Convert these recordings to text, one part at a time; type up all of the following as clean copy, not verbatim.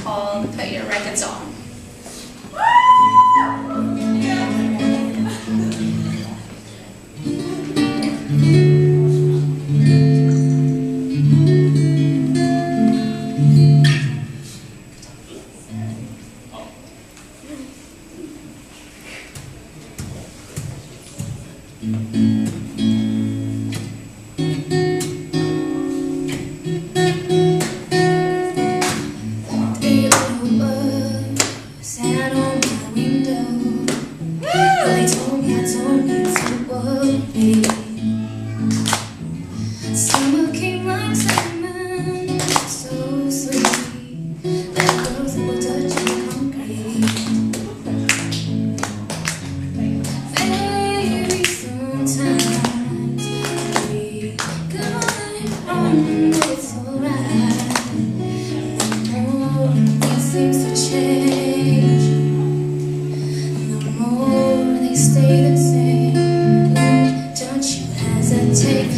called Put Your Records On. Summer came like summer, so sweet. Like girls that were touching concrete. Baby, sometimes we go on, but it's alright. The more it seems to change, the more they stay the same. Don't you hesitate.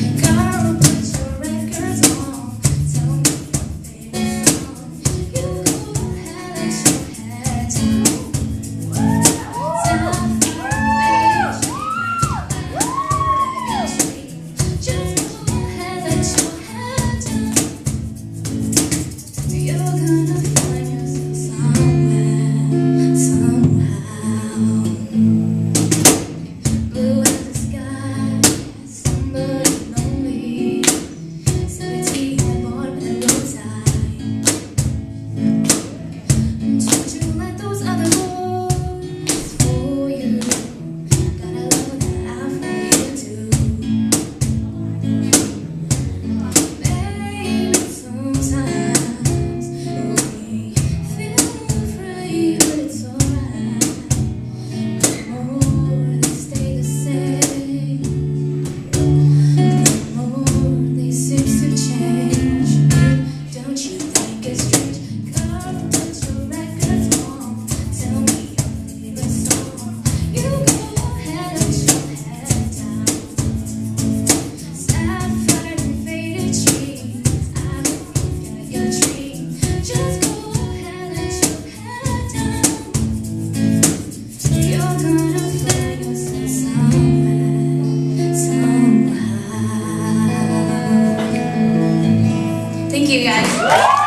Thank you guys.